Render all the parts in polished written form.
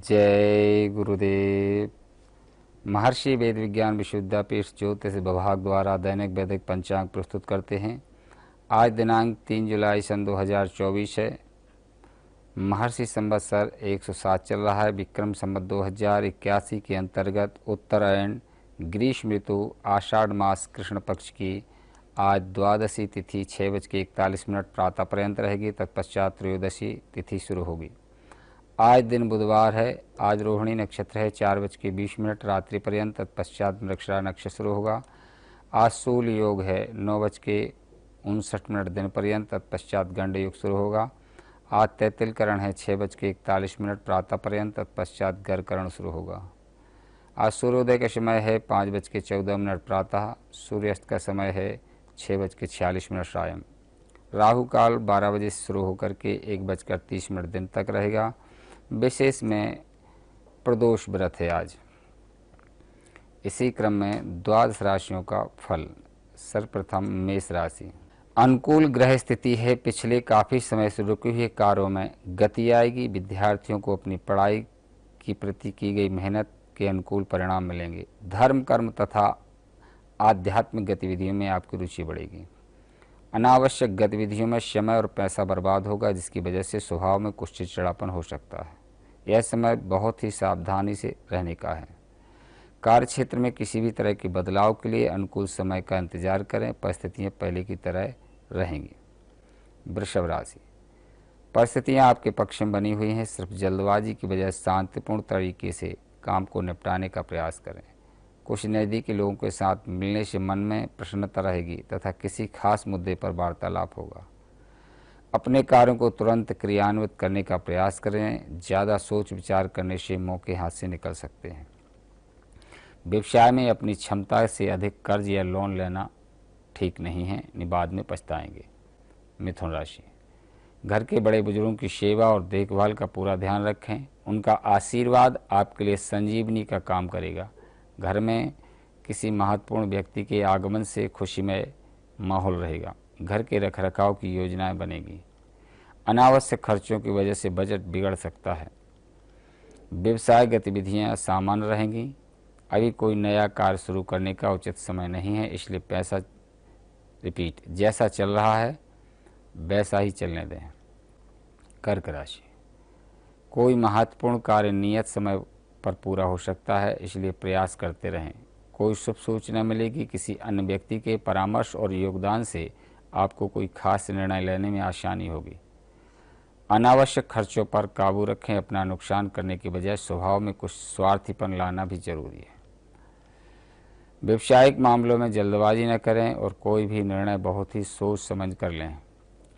जय गुरुदेव। महर्षि वेद विज्ञान विश्वविद्यापीठ ज्योतिष विभाग द्वारा दैनिक वैदिक पंचांग प्रस्तुत करते हैं। आज दिनांक 3 जुलाई सन 2024 है। महर्षि संवत्सर 107 चल रहा है। विक्रम संवत 2081 के अंतर्गत उत्तरायण ग्रीष्म ऋतु आषाढ़ मास कृष्ण पक्ष की आज द्वादशी तिथि 6:41 प्रातः पर्यंत रहेगी। तत्पश्चात त्रयोदशी तिथि शुरू होगी। आज दिन बुधवार है। आज रोहिणी नक्षत्र है 4:20 रात्रि पर्यंत। तत्पश्चात मृगशिरा नक्षत्र शुरू होगा। आज सूल योग है 9:59 दिन पर्यंत। तत्पश्चात गंड योग शुरू होगा। आज तैतिल करण है 6:41 प्रातः पर्यंत। तत्पश्चात गर करण शुरू होगा। आज सूर्योदय का समय है 5:14 प्रातः। सूर्यास्त का समय है 6:46 सायं। राहु काल 12 बजे से शुरू होकर के 1:30 दिन तक रहेगा। विशेष में प्रदोष व्रत है आज। इसी क्रम में द्वादश राशियों का फल। सर्वप्रथम मेष राशि। अनुकूल ग्रह स्थिति है। पिछले काफ़ी समय से रुके हुए कार्यों में गति आएगी। विद्यार्थियों को अपनी पढ़ाई की प्रति की गई मेहनत के अनुकूल परिणाम मिलेंगे। धर्म कर्म तथा आध्यात्मिक गतिविधियों में आपकी रुचि बढ़ेगी। अनावश्यक गतिविधियों में समय और पैसा बर्बाद होगा, जिसकी वजह से स्वभाव में कुछ चिड़चिड़ापन हो सकता है। यह समय बहुत ही सावधानी से रहने का है। कार्य क्षेत्र में किसी भी तरह के बदलाव के लिए अनुकूल समय का इंतजार करें। परिस्थितियां पहले की तरह रहेंगी। वृषभ राशि। परिस्थितियां आपके पक्ष में बनी हुई हैं। सिर्फ जल्दबाजी की बजाय शांतिपूर्ण तरीके से काम को निपटाने का प्रयास करें। कुछ नज़दीकी लोगों के साथ मिलने से मन में प्रसन्नता रहेगी तथा किसी खास मुद्दे पर वार्तालाप होगा। अपने कार्यों को तुरंत क्रियान्वित करने का प्रयास करें। ज़्यादा सोच विचार करने से मौके हाथ से निकल सकते हैं। व्यवसाय में अपनी क्षमता से अधिक कर्ज या लोन लेना ठीक नहीं है, बाद में पछताएंगे। मिथुन राशि। घर के बड़े बुजुर्गों की सेवा और देखभाल का पूरा ध्यान रखें। उनका आशीर्वाद आपके लिए संजीवनी का काम करेगा। घर में किसी महत्वपूर्ण व्यक्ति के आगमन से खुशीमय माहौल रहेगा। घर के रखरखाव की योजनाएं बनेगी। अनावश्यक खर्चों की वजह से बजट बिगड़ सकता है। व्यवसाय गतिविधियां सामान्य रहेंगी। अभी कोई नया कार्य शुरू करने का उचित समय नहीं है, इसलिए पैसा जैसा चल रहा है वैसा ही चलने दें। कर्क राशि। कोई महत्वपूर्ण कार्य नियत समय पर पूरा हो सकता है, इसलिए प्रयास करते रहें। कोई शुभ सूचना मिलेगी। किसी अन्य व्यक्ति के परामर्श और योगदान से आपको कोई खास निर्णय लेने में आसानी होगी। अनावश्यक खर्चों पर काबू रखें। अपना नुकसान करने के बजाय स्वभाव में कुछ स्वार्थीपन लाना भी जरूरी है। व्यवसायिक मामलों में जल्दबाजी न करें और कोई भी निर्णय बहुत ही सोच समझ कर लें।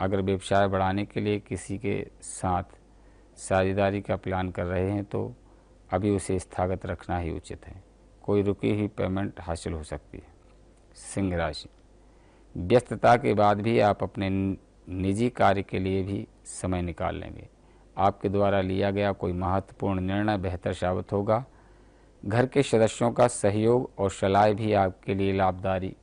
अगर व्यवसाय बढ़ाने के लिए किसी के साथ साझेदारी का प्लान कर रहे हैं तो अभी उसे स्थगित रखना ही उचित है। कोई रुकी हुई पेमेंट हासिल हो सकती है। सिंह राशि। व्यस्तता के बाद भी आप अपने निजी कार्य के लिए भी समय निकाल लेंगे। आपके द्वारा लिया गया कोई महत्वपूर्ण निर्णय बेहतर साबित होगा। घर के सदस्यों का सहयोग और सलाह भी आपके लिए लाभदायी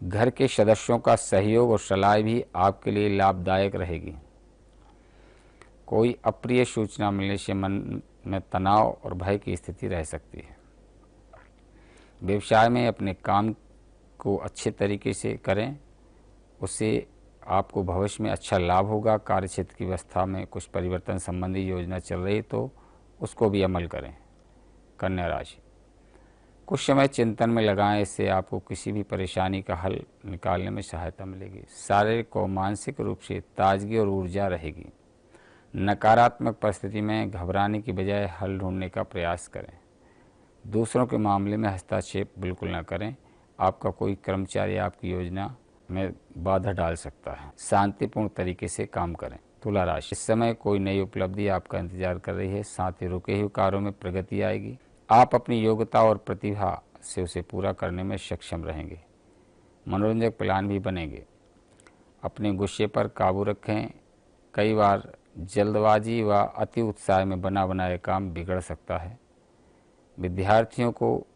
घर के सदस्यों का सहयोग और सलाह भी आपके लिए लाभदायक रहेगी। कोई अप्रिय सूचना मिलने से मन में तनाव और भय की स्थिति रह सकती है। व्यवसाय में अपने काम को अच्छे तरीके से करें, उससे आपको भविष्य में अच्छा लाभ होगा। कार्यक्षेत्र की व्यवस्था में कुछ परिवर्तन संबंधी योजना चल रही तो उसको भी अमल करें। कन्या राशि। कुछ समय चिंतन में लगाएं, इससे आपको किसी भी परेशानी का हल निकालने में सहायता मिलेगी। शारीरिक और मानसिक रूप से ताजगी और ऊर्जा रहेगी। नकारात्मक परिस्थिति में घबराने की बजाय हल ढूंढने का प्रयास करें। दूसरों के मामले में हस्तक्षेप बिल्कुल न करें। आपका कोई कर्मचारी आपकी योजना में बाधा डाल सकता है। शांतिपूर्ण तरीके से काम करें। तुला राशि। इस समय कोई नई उपलब्धि आपका इंतजार कर रही है। साथ ही रुके हुए कार्यों में प्रगति आएगी। आप अपनी योग्यता और प्रतिभा से उसे पूरा करने में सक्षम रहेंगे। मनोरंजक प्लान भी बनेंगे। अपने गुस्से पर काबू रखें। कई बार जल्दबाजी व अति उत्साह में बना बनाया काम बिगड़ सकता है। विद्यार्थियों को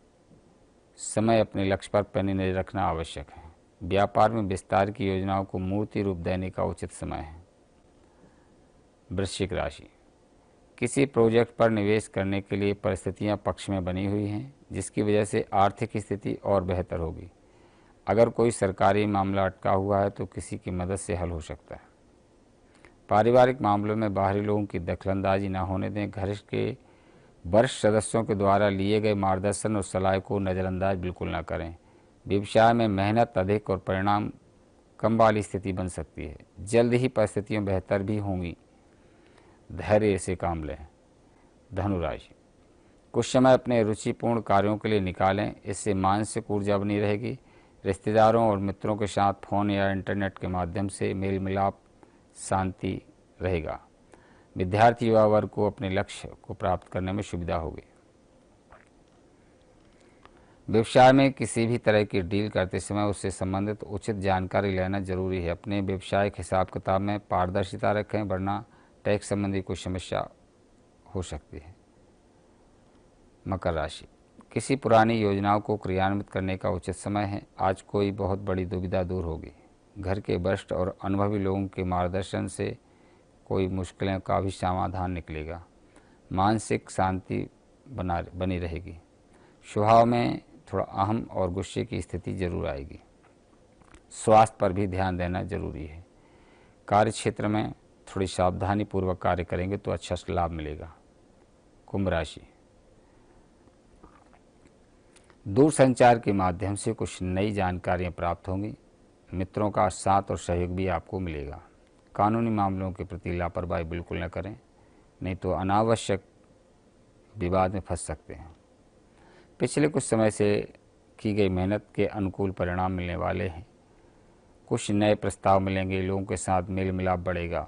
समय अपने लक्ष्य पर पैनी नजर रखना आवश्यक है। व्यापार में विस्तार की योजनाओं को मूर्ति रूप देने का उचित समय है। वृश्चिक राशि। किसी प्रोजेक्ट पर निवेश करने के लिए परिस्थितियां पक्ष में बनी हुई हैं, जिसकी वजह से आर्थिक स्थिति और बेहतर होगी। अगर कोई सरकारी मामला अटका हुआ है तो किसी की मदद से हल हो सकता है। पारिवारिक मामलों में बाहरी लोगों की दखलंदाजी न होने दें। घर के वरिष्ठ सदस्यों के द्वारा लिए गए मार्गदर्शन और सलाह को नज़रअंदाज बिल्कुल न करें। व्यवसाय में मेहनत अधिक और परिणाम कम वाली स्थिति बन सकती है। जल्द ही परिस्थितियां बेहतर भी होंगी, धैर्य से काम लें। धनु राशि, कुछ समय अपने रुचिपूर्ण कार्यों के लिए निकालें, इससे मानसिक ऊर्जा बनी रहेगी। रिश्तेदारों और मित्रों के साथ फ़ोन या इंटरनेट के माध्यम से मेल मिलाप शांति रहेगा। विद्यार्थी युवा वर्ग को अपने लक्ष्य को प्राप्त करने में सुविधा होगी। व्यवसाय में किसी भी तरह की डील करते समय उससे संबंधित उचित जानकारी लेना जरूरी है। अपने व्यवसायिक हिसाब किताब में पारदर्शिता रखें, वरना टैक्स संबंधी कोई समस्या हो सकती है। मकर राशि, किसी पुरानी योजनाओं को क्रियान्वित करने का उचित समय है। आज कोई बहुत बड़ी दुविधा दूर होगी। घर के वरिष्ठ और अनुभवी लोगों के मार्गदर्शन से कोई मुश्किलों का भी समाधान निकलेगा। मानसिक शांति बनी रहेगी। स्वभाव में थोड़ा अहम और गुस्से की स्थिति जरूर आएगी। स्वास्थ्य पर भी ध्यान देना जरूरी है। कार्य क्षेत्र में थोड़ी सावधानी पूर्वक कार्य करेंगे तो अच्छा लाभ मिलेगा। कुंभ राशि, दूर संचार के माध्यम से कुछ नई जानकारियां प्राप्त होंगी। मित्रों का साथ और सहयोग भी आपको मिलेगा। कानूनी मामलों के प्रति लापरवाही बिल्कुल न करें, नहीं तो अनावश्यक विवाद में फंस सकते हैं। पिछले कुछ समय से की गई मेहनत के अनुकूल परिणाम मिलने वाले हैं। कुछ नए प्रस्ताव मिलेंगे, लोगों के साथ मेल मिलाप बढ़ेगा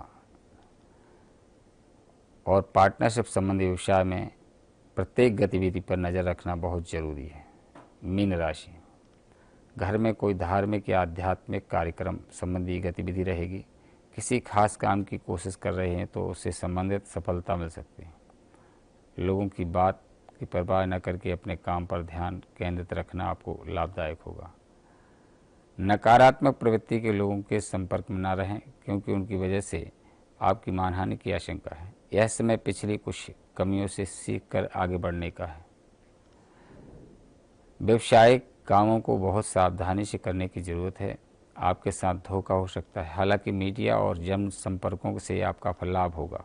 और पार्टनरशिप संबंधी व्यवसाय में प्रत्येक गतिविधि पर नज़र रखना बहुत जरूरी है। मीन राशि, घर में कोई धार्मिक या आध्यात्मिक कार्यक्रम संबंधी गतिविधि रहेगी। किसी खास काम की कोशिश कर रहे हैं तो उससे संबंधित सफलता मिल सकती है। लोगों की बात की परवाह न करके अपने काम पर ध्यान केंद्रित रखना आपको लाभदायक होगा। नकारात्मक प्रवृत्ति के लोगों के संपर्क में न रहें, क्योंकि उनकी वजह से आपकी मानहानि की आशंका है। यह समय पिछली कुछ कमियों से सीख कर आगे बढ़ने का है। व्यवसायिक कामों को बहुत सावधानी से करने की ज़रूरत है। आपके साथ धोखा हो सकता है, हालांकि मीडिया और जन संपर्कों से आपका फल लाभ होगा।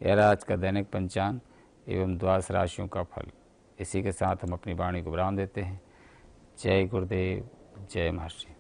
यह रहा आज का दैनिक पंचांग एवं द्वादश राशियों का फल। इसी के साथ हम अपनी वाणी को विराम देते हैं। जय गुरुदेव, जय महर्षि।